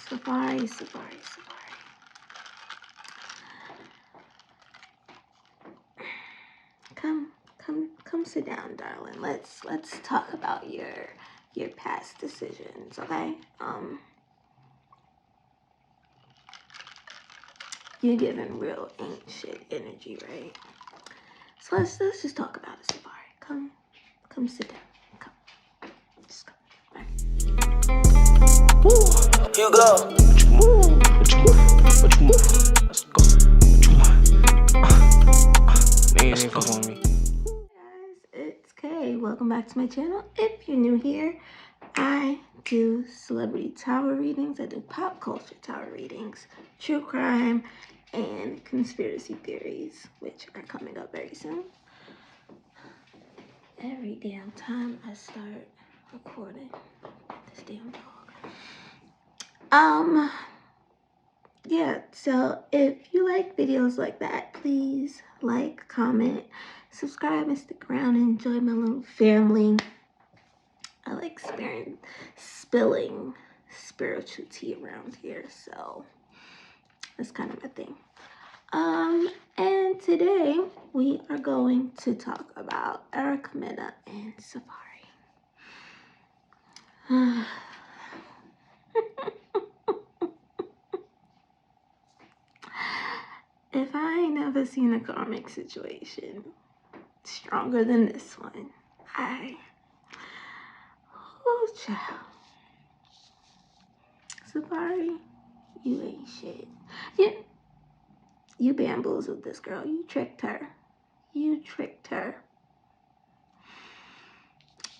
Safaree. Come sit down, darling. Let's talk about your past decisions, okay? You're giving real ain't shit energy, right? So let's just talk about it, Safaree. Come sit down. Come. Just come. Right. Woo, you go. What you move? Let's go. What you want? Man, ain't fucking with me. Guys, it's Kay. Welcome back to my channel. If you're new here, I do celebrity tarot readings. I do pop culture tarot readings, true crime, and conspiracy theories, which are coming up very soon. Every damn time I start recording this damn dog. Yeah, so if you like videos like that, please like, comment, subscribe, and stick around and enjoy my little family. I like spilling spiritual tea around here, so that's kind of my thing. And today we are going to talk about Mena and Safaree. If I ain't never seen a karmic situation stronger than this one, oh child. Safaree, you ain't shit. You bamboozled this girl. You tricked her.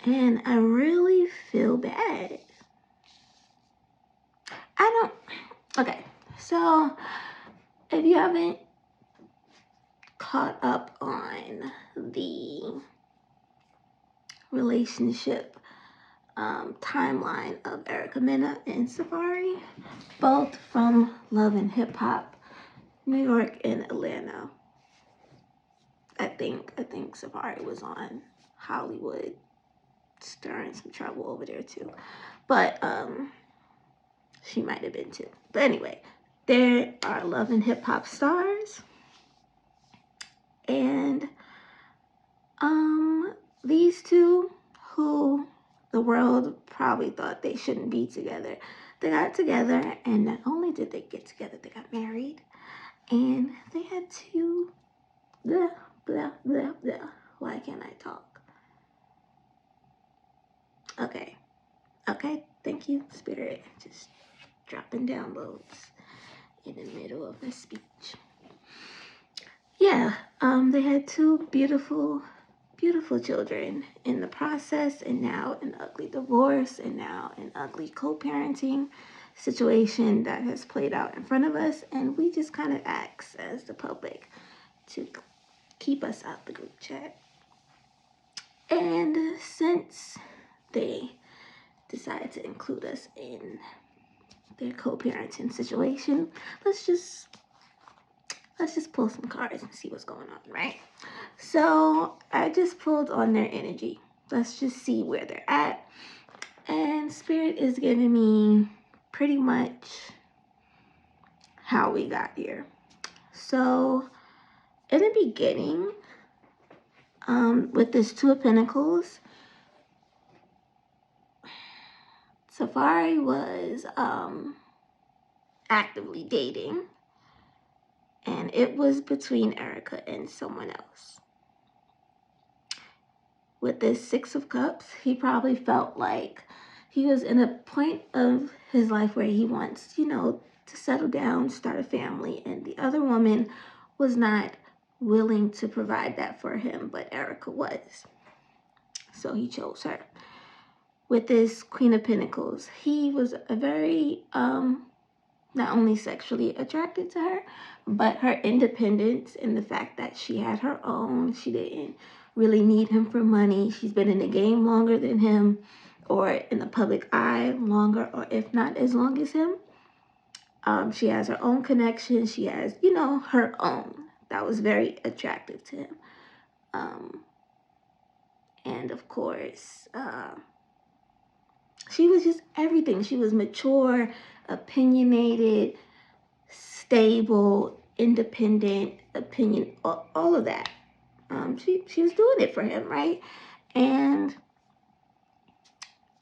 And I really feel bad. Okay, so if you haven't caught up on the relationship timeline of Mena and Safaree, both from Love and Hip Hop, New York and Atlanta. I think Safaree was on Hollywood, stirring some trouble over there too, but she might have been too. But anyway, there are Love and Hip Hop stars, and these two, who the world probably thought they shouldn't be together, they got together, and not only did they get together, they got married, and they had two blah blah blah blah. Why can't I talk? Okay, thank you, Spirit. Just dropping downloads in the middle of my speech. Yeah, they had two beautiful children in the process, and now an ugly divorce, and now an ugly co-parenting situation that has played out in front of us, and we just kind of ask as the public to keep us out the group chat. And since they decided to include us in their co-parenting situation, let's just pull some cards and see what's going on, right? So I just pulled on their energy. Let's just see where they're at. And Spirit is giving me pretty much how we got here. So in the beginning, with this Two of Pentacles, Safaree was actively dating, and it was between Erica and someone else. With this Six of Cups, he probably felt like he was in a point of his life where he wants, to settle down, start a family, and the other woman was not willing to provide that for him, but Erica was. So he chose her. With this Queen of Pentacles, he was a very, not only sexually attracted to her, but her independence and the fact that she had her own. She didn't really need him for money. She's been in the game longer than him, or in the public eye longer, or if not as long as him. She has her own connection. She has, her own. That was very attractive to him. And of course, she was just everything. She was mature, opinionated, stable, independent, all of that. She was doing it for him, right? And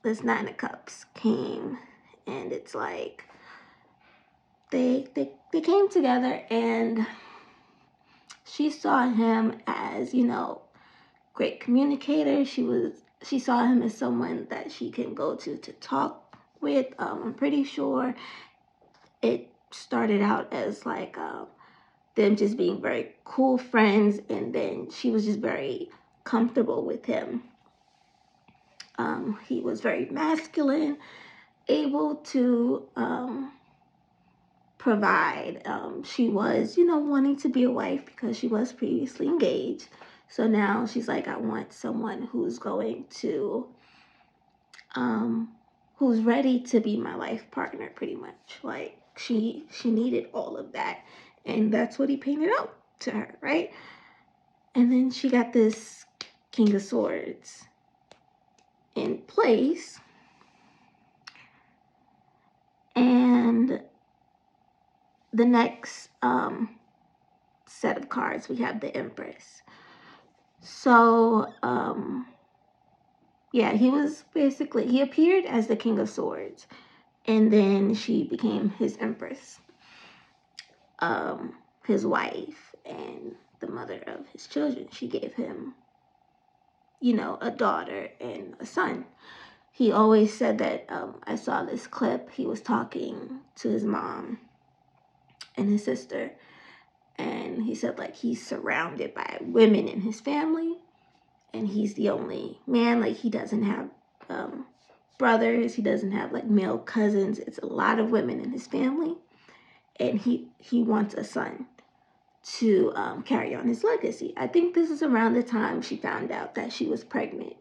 this Nine of Cups came, and it's like they came together, and she saw him as, great communicator. She saw him as someone that she can go to talk with. I'm pretty sure it started out as like them just being very cool friends, and then she was just very comfortable with him. He was very masculine, able to provide. She was, wanting to be a wife because she was previously engaged. So now she's like, I want someone who's going to, who's ready to be my life partner, pretty much. Like she needed all of that, and that's what he painted out to her, right? And then she got this King of Swords in place, and the next set of cards we have the Empress. So yeah, he appeared as the King of Swords, and then she became his Empress, his wife and the mother of his children. She gave him, a daughter and a son. He always said that, I saw this clip, he was talking to his mom and his sister, and he said like he's surrounded by women in his family, and he's the only man. Like he doesn't have brothers, he doesn't have like male cousins. It's a lot of women in his family, and he wants a son to carry on his legacy. I think this is around the time she found out that she was pregnant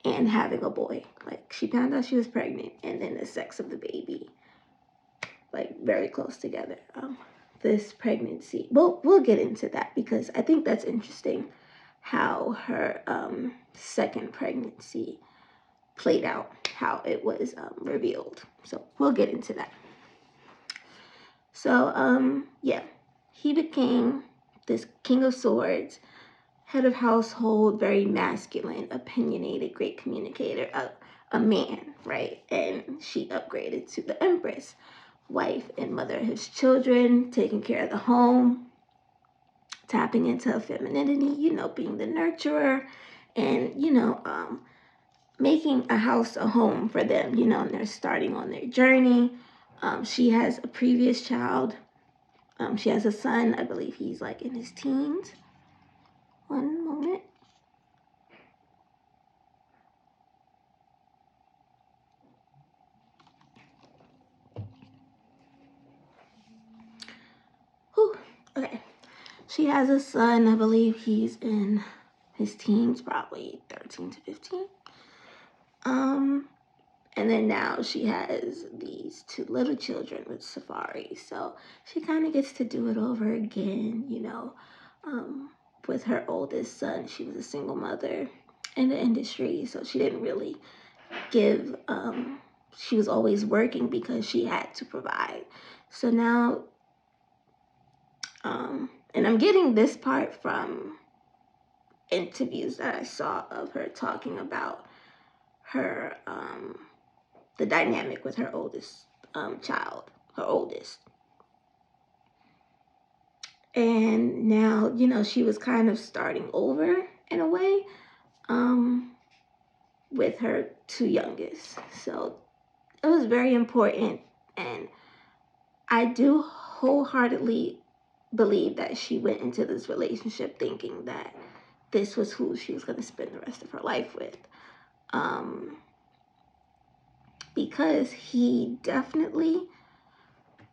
and having a boy. Like she found out she was pregnant, and then the sex of the baby, like very close together. This pregnancy, we'll get into that, because I think that's interesting how her second pregnancy played out, how it was revealed. So we'll get into that. So yeah, he became this King of Swords, head of household, very masculine, opinionated, great communicator, a man, right? And she upgraded to the Empress, wife and mother of his children, taking care of the home, tapping into her femininity, being the nurturer, and, making a house a home for them, and they're starting on their journey. She has a previous child. She has a son. I believe he's like in his teens. One moment. Whew. Okay. She has a son. I believe he's in his teens, probably 13 to 15. And then now she has these two little children with Safaree. So she kind of gets to do it over again, with her oldest son. She was a single mother in the industry, so she didn't really give, she was always working because she had to provide. So now, and I'm getting this part from interviews that I saw of her talking about her, the dynamic with her oldest child, her oldest. And now, she was kind of starting over in a way, with her two youngest. So it was very important, and I do wholeheartedly believe that she went into this relationship thinking that this was who she was going to spend the rest of her life with. Because he definitely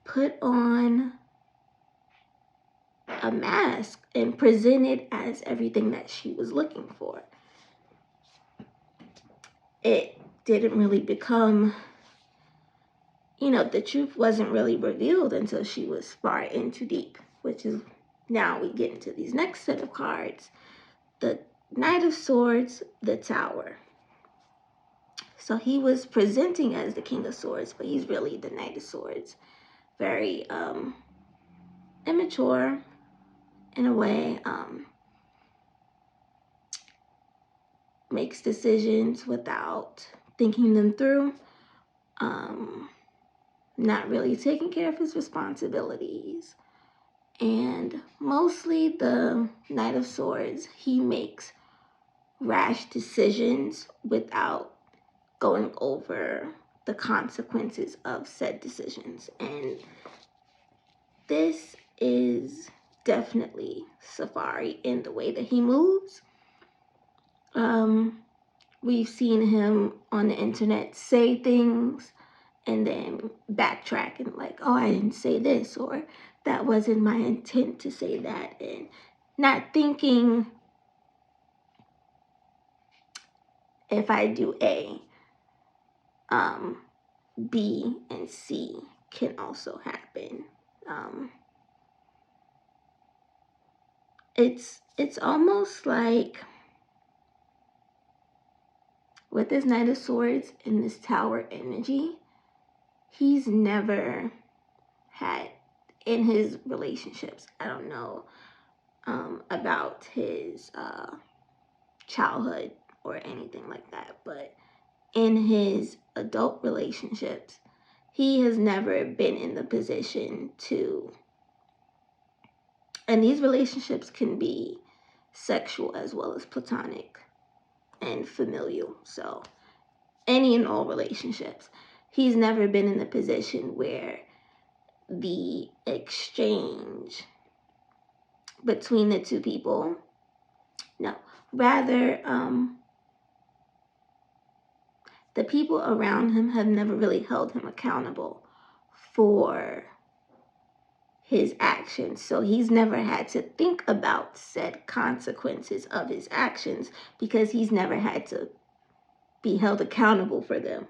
put on a mask and presented as everything that she was looking for. It didn't really become, the truth wasn't really revealed until she was far in too deep, which is now we get into these next set of cards. The Knight of Swords, the Tower. So he was presenting as the King of Swords, but he's really the Knight of Swords. Very immature in a way, makes decisions without thinking them through, not really taking care of his responsibilities. And mostly the Knight of Swords, he makes rash decisions without going over the consequences of said decisions. And this is definitely Safaree in the way that he moves. We've seen him on the internet say things and then backtrack and like, oh, I didn't say this, or that wasn't my intent to say that, and not thinking if I do A, B and C can also happen. It's almost like with this Knight of Swords and this Tower energy, he's never had in his relationships, I don't know about his childhood or anything like that, but in his adult relationships, he has never been in the position to, and these relationships can be sexual as well as platonic and familial, so any and all relationships, he's never been in the position where the exchange between the two people, no, rather the people around him have never really held him accountable for his actions. So he's never had to think about said consequences of his actions because he's never had to be held accountable for them.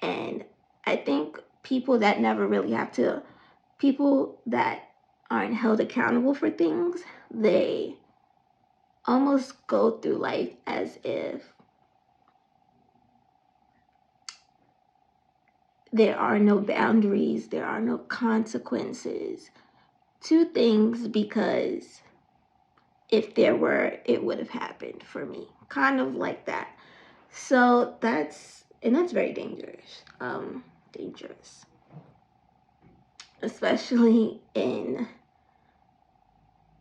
And I think people that never really have to, people that aren't held accountable for things, they almost go through life as if there are no boundaries, there are no consequences to things, because if there were, it would have happened for me. Kind of like that. So that's very dangerous. Dangerous. Especially in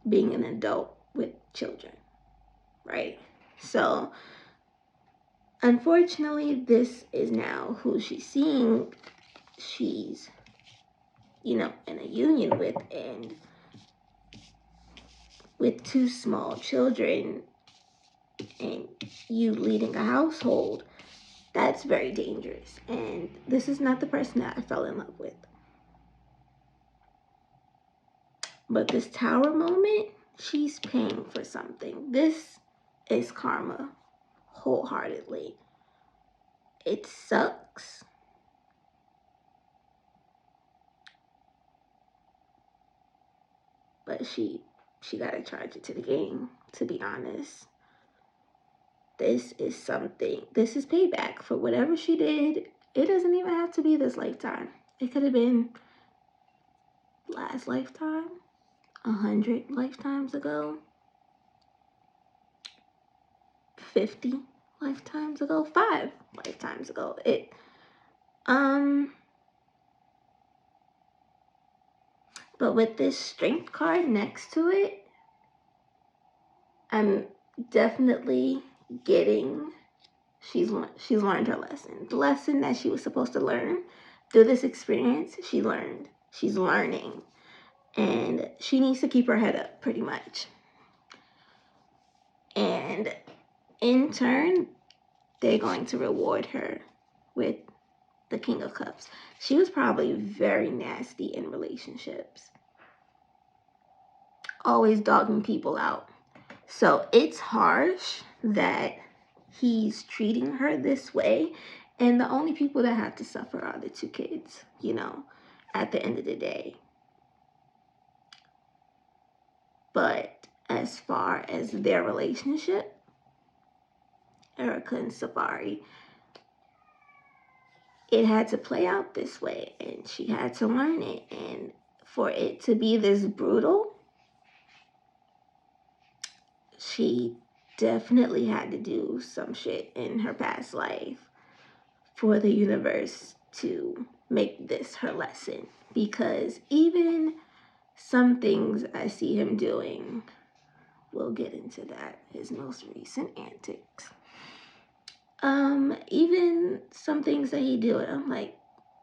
being an adult with children, right? So unfortunately, this is now who she's seeing. She's, in a union with, and with two small children, and you leading a household, that's very dangerous. And this is not the person that I fell in love with. But this Tower moment, she's paying for something. This is karma, wholeheartedly. It sucks. But she gotta charge it to the game, to be honest. This is something, this is payback for whatever she did. It doesn't even have to be this lifetime. It could have been last lifetime, 100 lifetimes ago, 50 lifetimes ago, 5 lifetimes ago. But with this strength card next to it, I'm definitely getting she's learned her lesson. The lesson that she was supposed to learn through this experience, she learned. She's learning. And she needs to keep her head up, pretty much. And in turn, they're going to reward her with the King of Cups. She was probably very nasty in relationships, always dogging people out. So it's harsh that he's treating her this way, and the only people that have to suffer are the two kids, at the end of the day. But as far as their relationship, Erica and Safaree, it had to play out this way, and she had to learn it. And for it to be this brutal, she definitely had to do some shit in her past life for the universe to make this her lesson. Because even some things I see him doing, we'll get into that, his most recent antics. Even some things that he do, I'm like,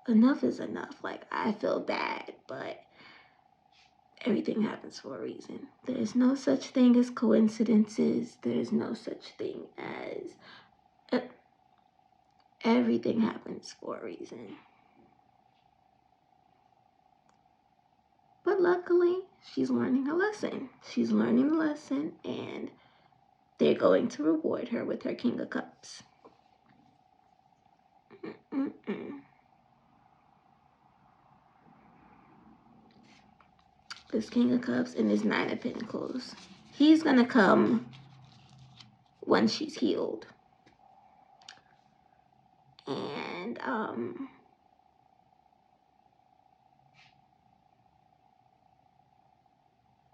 enough is enough. Like, I feel bad, but everything happens for a reason. There's no such thing as coincidences. There's no such thing as everything happens for a reason. But luckily, she's learning a lesson. She's learning a lesson, and they're going to reward her with her King of Cups. This King of Cups and this Nine of Pentacles. He's going to come when she's healed. And,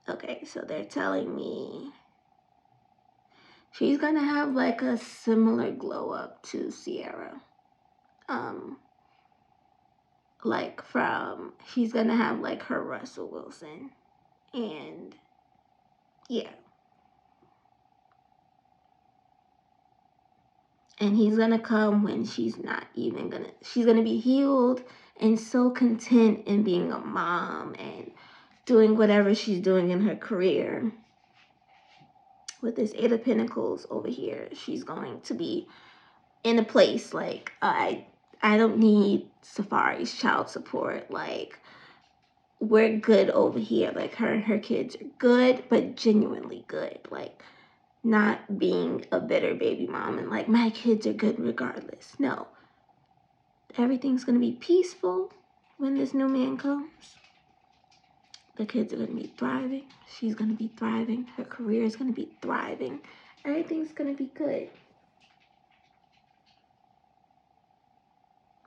okay, so they're telling me she's going to have like a similar glow up to Sierra. Like she's going to have like her Russell Wilson. And yeah. And he's going to come when she's not even she's going to be healed and so content in being a mom and doing whatever she's doing in her career. With this Eight of Pentacles over here, she's going to be in a place like, I don't need Safaree's child support. Like, we're good over here. Like, her and her kids are good, but genuinely good. Like, not being a bitter baby mom and like, my kids are good regardless. No. Everything's going to be peaceful when this new man comes. The kids are going to be thriving. She's going to be thriving. Her career is going to be thriving. Everything's going to be good.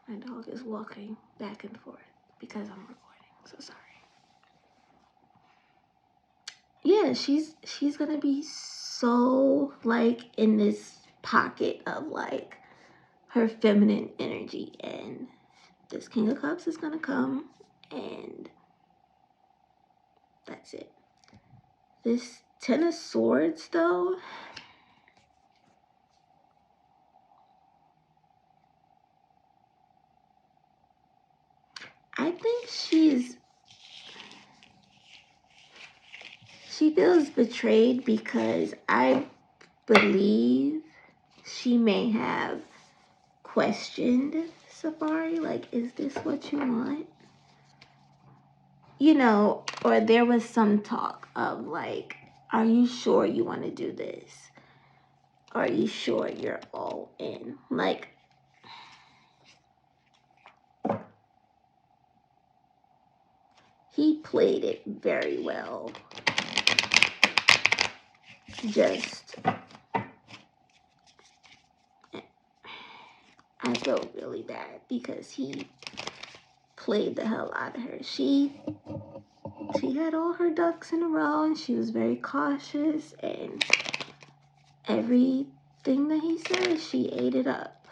My dog is walking back and forth because I'm recording. So sorry. Yeah, she's going to be so like in this pocket of like her feminine energy, and this King of Cups is going to come, and that's it. This Ten of Swords, though, I think she feels betrayed because I believe she may have questioned Safaree, like, is this what you want? You know, or there was some talk of like, are you sure you want to do this? Are you sure you're all in? Like, he played it very well. Just, I feel really bad because he played the hell out of her. She had all her ducks in a row, and she was very cautious, and everything that he said, she ate it up.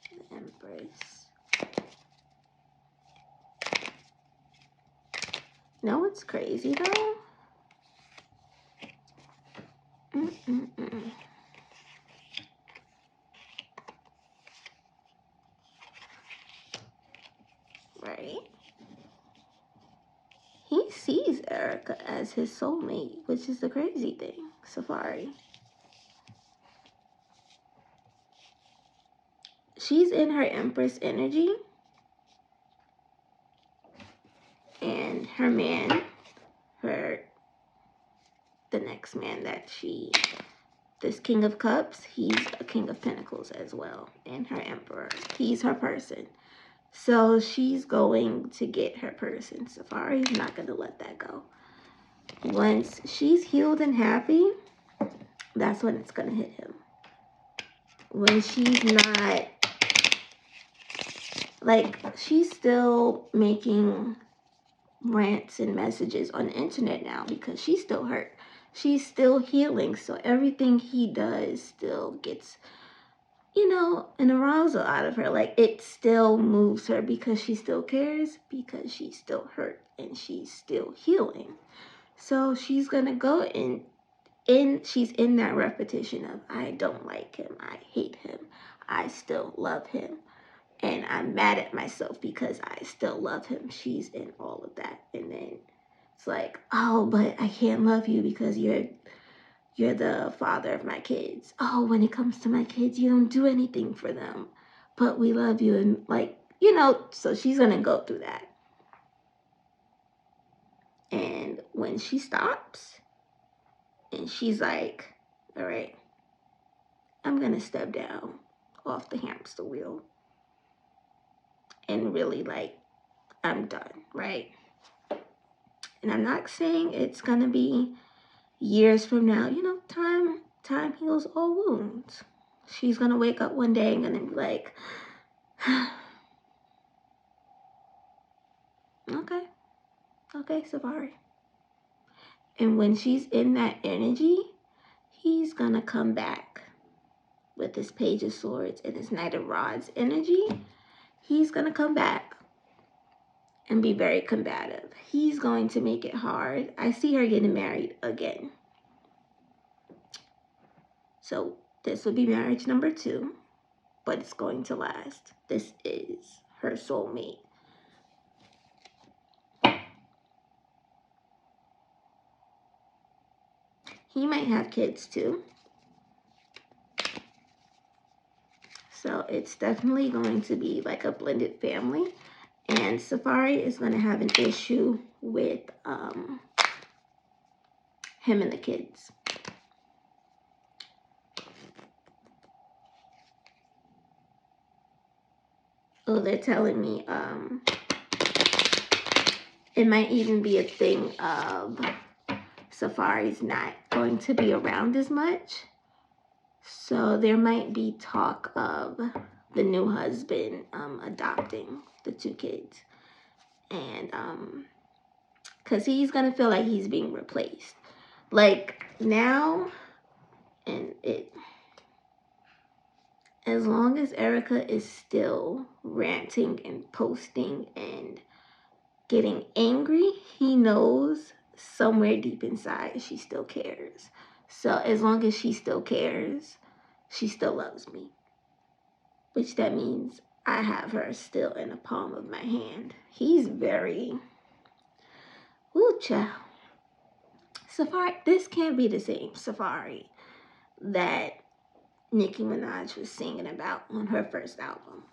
The Empress. You know what's crazy though? Right? He sees Erica as his soulmate, which is the crazy thing. Safaree. She's in her Empress energy. And her man, the next man that this King of Cups, he's a King of Pentacles as well. And her Emperor, he's her person. So she's going to get her person. Safaree's not going to let that go. Once she's healed and happy, that's when it's going to hit him. When she's not Like, she's still making rants and messages on the internet now because she's still hurt. She's still healing. So everything he does still gets, an arousal out of her. Like, it still moves her because she still cares, because she's still hurt and she's still healing. So she's gonna go she's in that repetition of, I don't like him, I hate him, I still love him, and I'm mad at myself because I still love him. She's in all of that. And then it's like, oh, but I can't love you because you're the father of my kids. Oh, when it comes to my kids, you don't do anything for them, but we love you. And like, so she's gonna go through that. And when she stops and she's like, all right, I'm gonna step down off the hamster wheel and really, like, I'm done, right? And I'm not saying it's gonna be years from now. Time heals all wounds. She's gonna wake up one day and gonna be like, okay, Safaree. And when she's in that energy, he's gonna come back with his Page of Swords and his Knight of Rods energy. He's gonna come back and be very combative. He's going to make it hard. I see her getting married again. So this will be marriage number 2, but it's going to last. This is her soulmate. He might have kids too. So it's definitely going to be like a blended family. And Safaree is going to have an issue with him and the kids. Oh, they're telling me it might even be a thing of Safaree's not going to be around as much. So there might be talk of the new husband adopting the 2 kids. And because he's going to feel like he's being replaced. Like now, and as long as Erica is still ranting and posting and getting angry, he knows somewhere deep inside she still cares. So as long as she still cares, she still loves me. Which that means I have her still in the palm of my hand. He's very... Ooh, child. Safaree, this can't be the same Safaree that Nicki Minaj was singing about on her first album.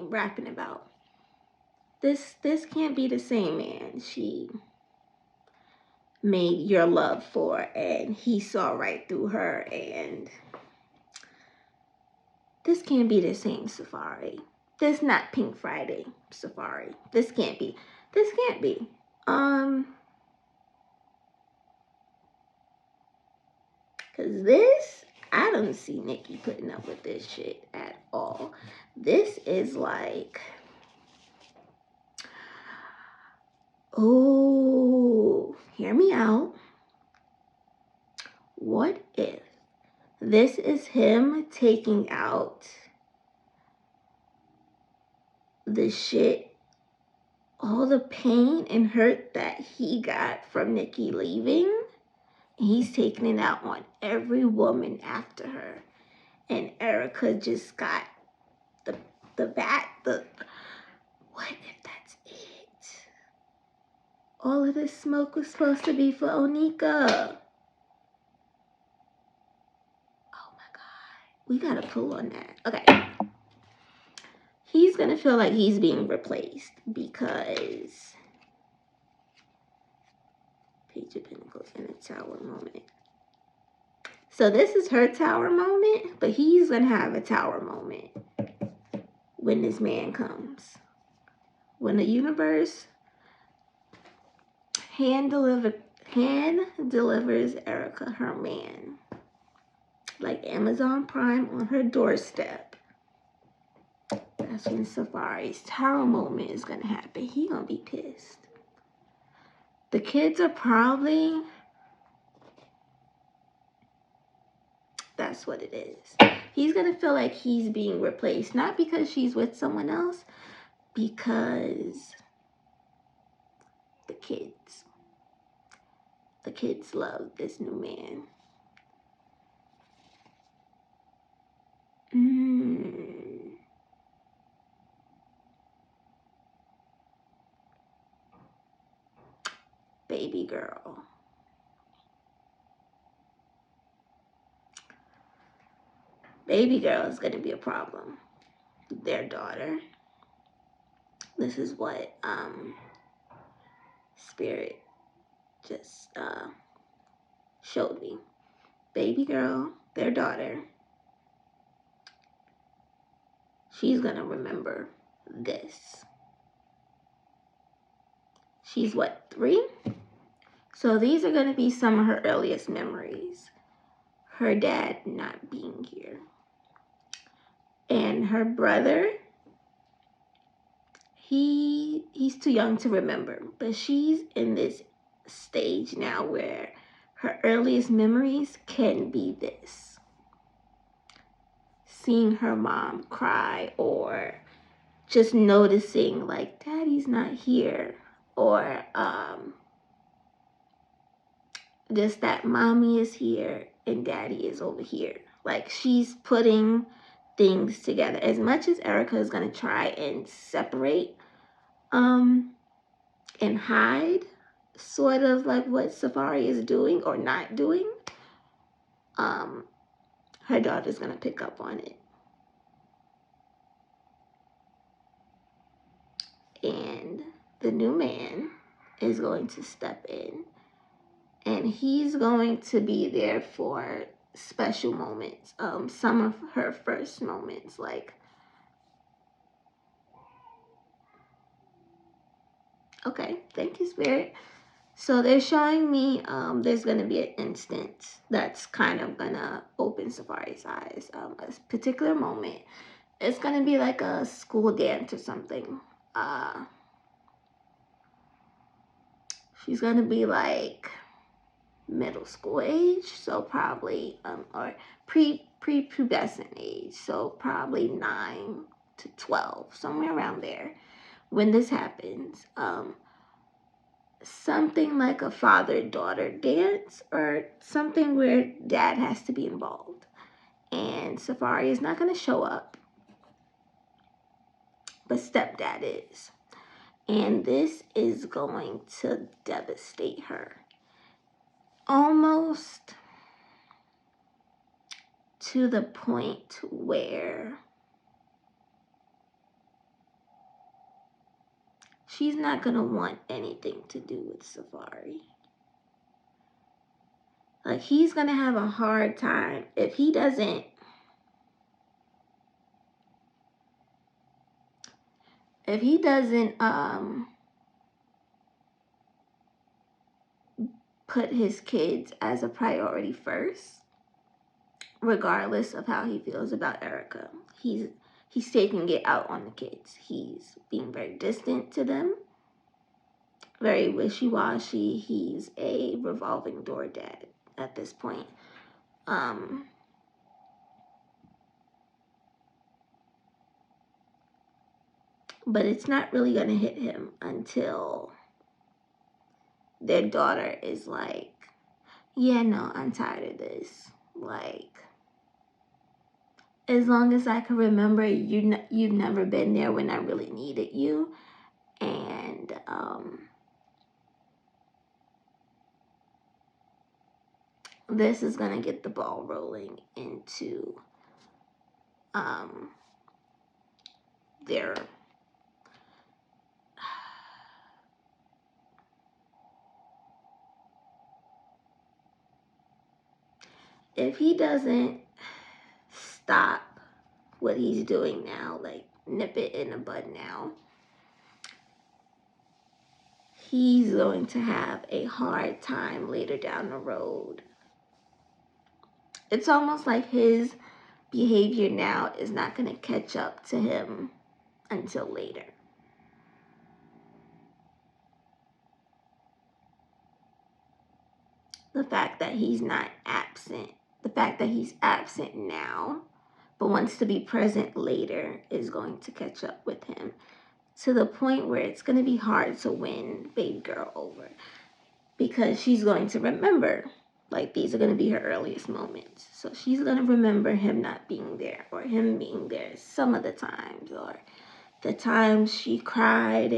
Rapping about. This can't be the same man she made your love for, and he saw right through her, and this can't be the same Safaree. This not Pink Friday Safaree. This can't be. Cause this, I don't see Nicki putting up with this shit at all. This is like, oh, hear me out. What if this is him taking out the shit, all the pain and hurt that he got from Nicki leaving? He's taking it out on every woman after her. And Erica just got the what if that's it? All of this smoke was supposed to be for Onika. Oh my God. We gotta pull on that. Okay. He's gonna feel like he's being replaced because Page of Pentacles in a Tower moment. So this is her tower moment, but he's going to have a tower moment when this man comes. When the universe hand delivers Erica her man. Like Amazon Prime on her doorstep. That's when Safaree's tower moment is gonna happen. He gonna be pissed. The kids are probably... That's what it is. He's gonna feel like he's being replaced. Not because she's with someone else. Because the kids. The kids love this new man. Baby girl. Baby girl is going to be a problem. Their daughter. This is what Spirit just showed me. Baby girl, their daughter. She's going to remember this. She's what, 3? So these are going to be some of her earliest memories. Her dad not being here. And her brother, he's too young to remember. But she's in this stage now where her earliest memories can be this. Seeing her mom cry, or just noticing like daddy's not here, or just that mommy is here and daddy is over here. Like she's putting things together. As much as Erica is going to try and separate and hide sort of like what Safaree is doing or not doing, her daughter's going to pick up on it. And the new man is going to step in, and he's going to be there for special moments. Some of her first moments, like, okay, thank you, Spirit. So they're showing me there's going to be an instance that's kind of going to open Safaree's eyes. A particular moment. It's going to be like a school dance or something. She's going to be like middle school age, so probably, or prepubescent age, so probably 9 to 12, somewhere around there. When this happens, something like a father-daughter dance or something where dad has to be involved. And Safaree is not going to show up, but stepdad is. And this is going to devastate her. Almost to the point where she's not going to want anything to do with Safaree. Like, he's going to have a hard time if he doesn't put his kids as a priority first, regardless of how he feels about Erica. He's taking it out on the kids. He's being very distant to them, very wishy-washy. He's a revolving door dad at this point. But it's not really going to hit him until their daughter is like, yeah, no, I'm tired of this. Like, as long as I can remember, you've never been there when I really needed you. And this is going to get the ball rolling into their... If he doesn't stop what he's doing now, like nip it in the bud now, he's going to have a hard time later down the road. It's almost like his behavior now is not going to catch up to him until later. The fact that he's not absent, the fact that he's absent now, but wants to be present later is going to catch up with him to the point where it's going to be hard to win baby girl over, because she's going to remember, like, these are going to be her earliest moments. So she's going to remember him not being there, or him being there some of the times, or the times she cried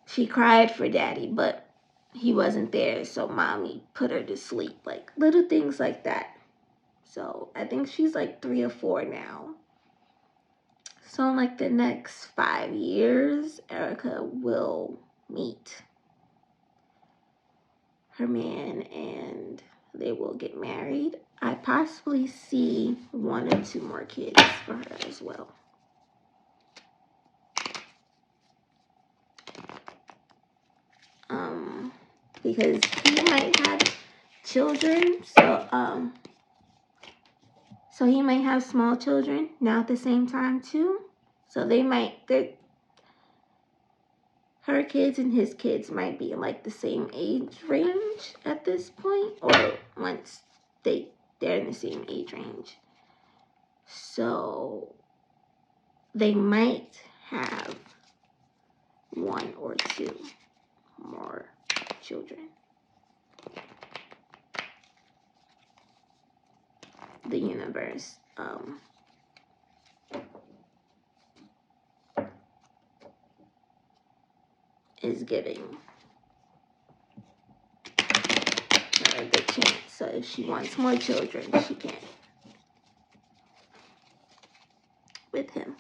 for daddy, but he wasn't there, so mommy put her to sleep, like little things like that. So I think she's like 3 or 4 now. So in like the next 5 years, Erica will meet her man and they will get married. I possibly see 1 or 2 more kids for her as well. Because he might have children, so he might have small children now at the same time too. So her kids and his kids might be in like the same age range at this point, or once they're in the same age range. So they might have 1 or 2 more children. The universe is giving her the chance. So if she wants more children, she can with him.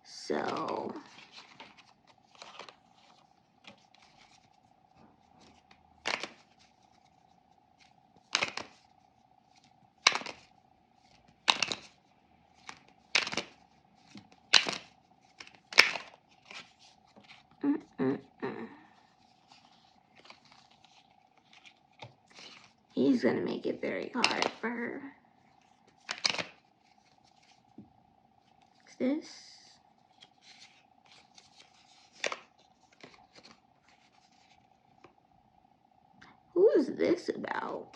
So he's gonna make it very hard for her. What's this? Who is this about?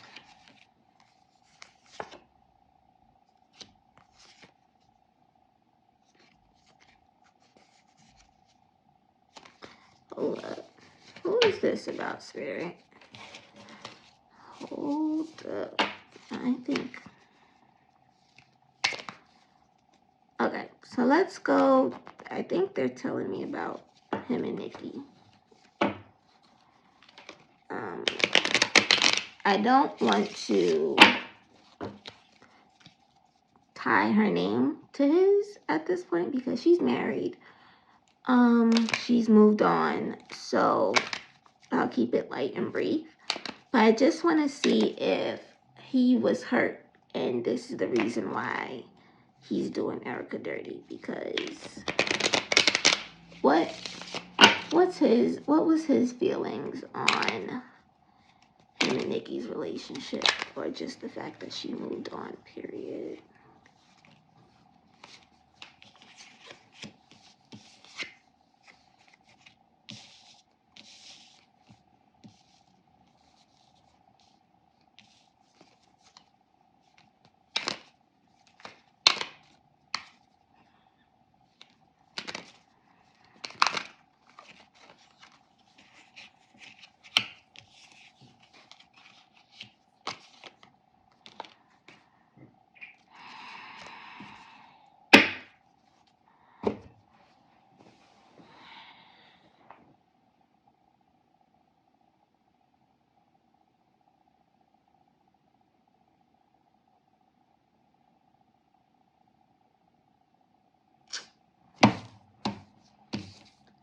Hold up. Who is this about, Spirit? Hold up. I think. Okay, so let's go. I think they're telling me about him and Nikki. I don't want to tie her name to his at this point because she's married. She's moved on, so I'll keep it light and brief. But I just want to see if he was hurt and this is the reason why he's doing Erica dirty, because what was his feelings on him and Nikki's relationship, or just the fact that she moved on, period.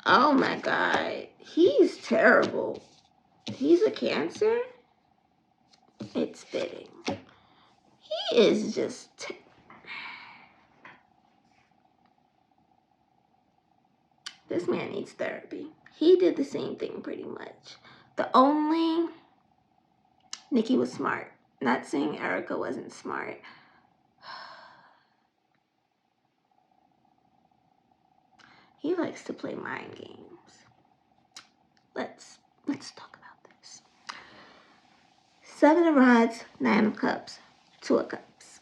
Oh my God, he's terrible. He's a Cancer. It's fitting. He is just this man needs therapy. He did the same thing pretty much. The only Nikki was smart. Not saying Erica wasn't smart. He likes to play mind games. Let's talk about this. 7 of Rods, 9 of Cups, 2 of Cups.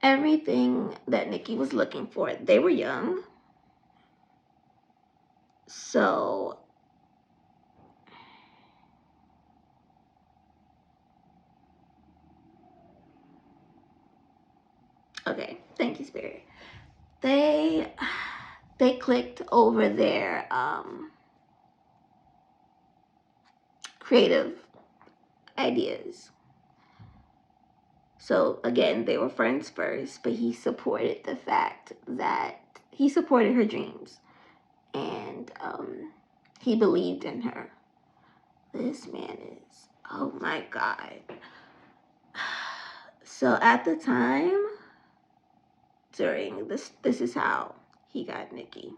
Everything that Nikki was looking for, they were young. So okay, thank you, Spirit. They clicked over their creative ideas. So again, they were friends first, but he supported the fact that he supported her dreams, and he believed in her. This man is, oh my God. So at the time, during this is how he got Nikki.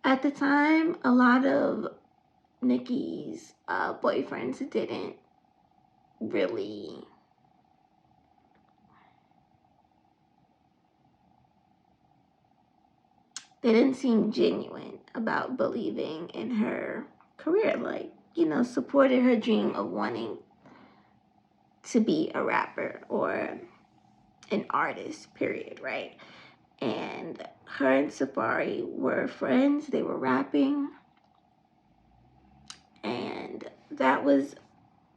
At the time, a lot of Nikki's boyfriends didn't really they didn't seem genuine about believing in her career, like, you know, supported her dream of wanting to be a rapper or an artist, period, right? And her and Safaree were friends, they were rapping, and that was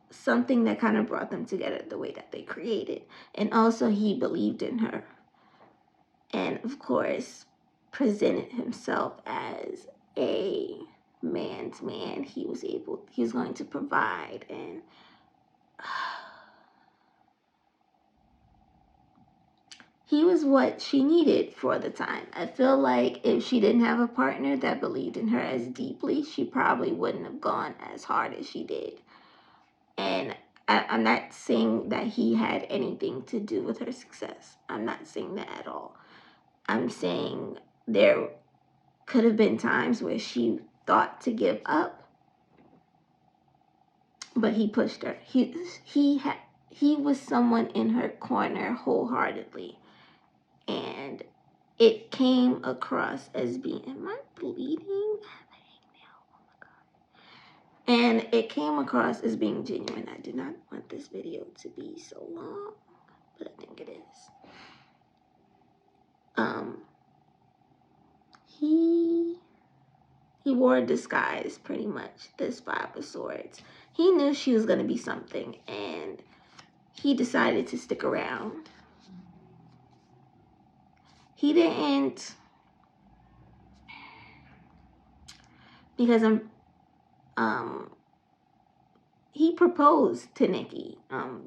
something that kind of brought them together, the way that they created. And also he believed in her, and of course presented himself as a man's man. He was going to provide, and he was what she needed for the time. I feel like if she didn't have a partner that believed in her as deeply, she probably wouldn't have gone as hard as she did. And I'm not saying that he had anything to do with her success. I'm not saying that at all. I'm saying there could have been times where she thought to give up, but he pushed her. He was someone in her corner wholeheartedly, and it came across as being, am I bleeding? Oh my God. And it came across as being genuine. I do not want this video to be so long, but I think it is. He wore a disguise, pretty much, this 5 of Swords. He knew she was going to be something, and he decided to stick around. He didn't, because he proposed to Nikki.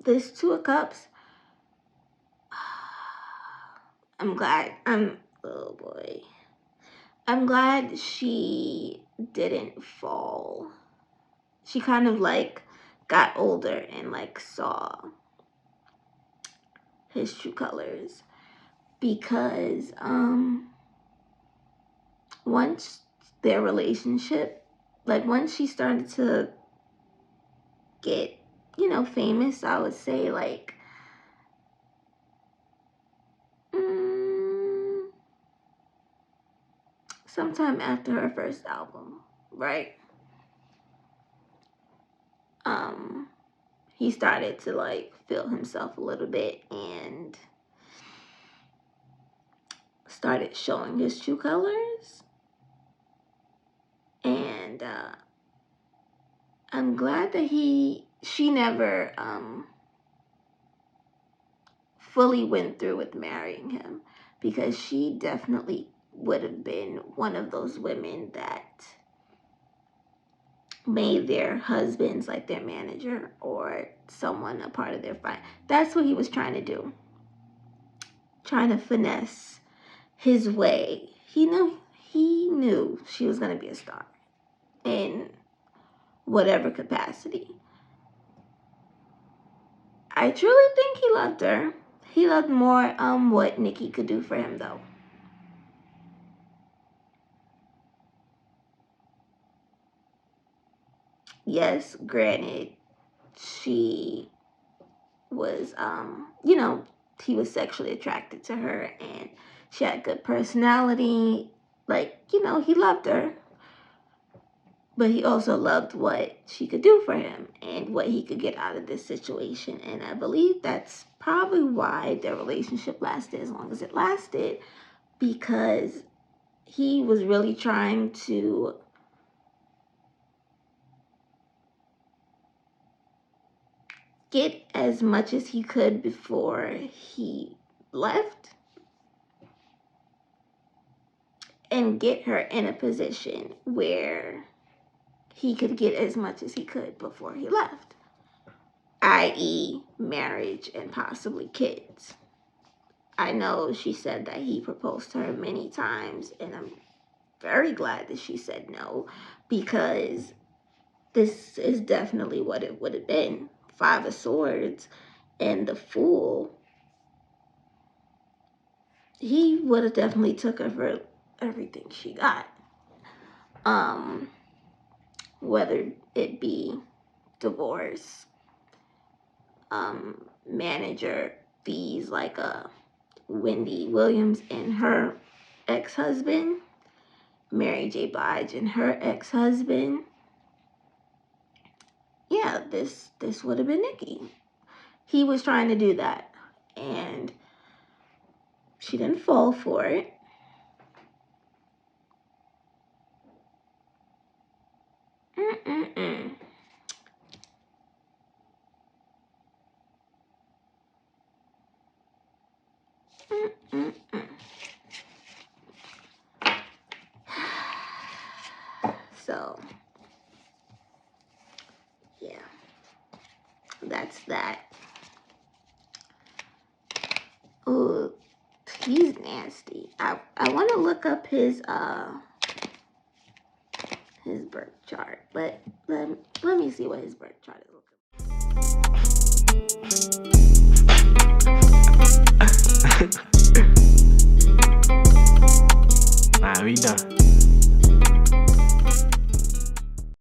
This 2 of Cups, oh boy. I'm glad she didn't fall. She kind of like got older and like saw his true colors, because once their relationship, like once she started to get, you know, famous, I would say like sometime after her first album, right? He started to like feel himself a little bit and started showing his true colors. And I'm glad that she never fully went through with marrying him, because she definitely would have been one of those women that made their husbands like their manager or someone a part of their fight. That's what he was trying to do. Trying to finesse his way. He knew she was going to be a star in whatever capacity. I truly think he loved her. He loved more what Nikki could do for him, though. yes, granted, she was, he was sexually attracted to her, and she had good personality. Like, he loved her, but he also loved what she could do for him and what he could get out of this situation. And I believe that's probably why their relationship lasted as long as it lasted, because he was really trying to get as much as he could before he left and get her in a position where he could get as much as he could before he left, i.e., marriage and possibly kids. I know she said that he proposed to her many times, and I'm very glad that she said no, because this is definitely what it would have been. 5 of Swords and the Fool. He would have definitely took her for everything she got. Whether it be divorce, manager fees like Wendy Williams and her ex-husband, Mary J. Blige and her ex-husband. Yeah, this would have been Nikki. He was trying to do that, and she didn't fall for it. So, yeah, that's that. Oh, he's nasty. I want to look up his birth chart. Let me see what his birth chart is looking like.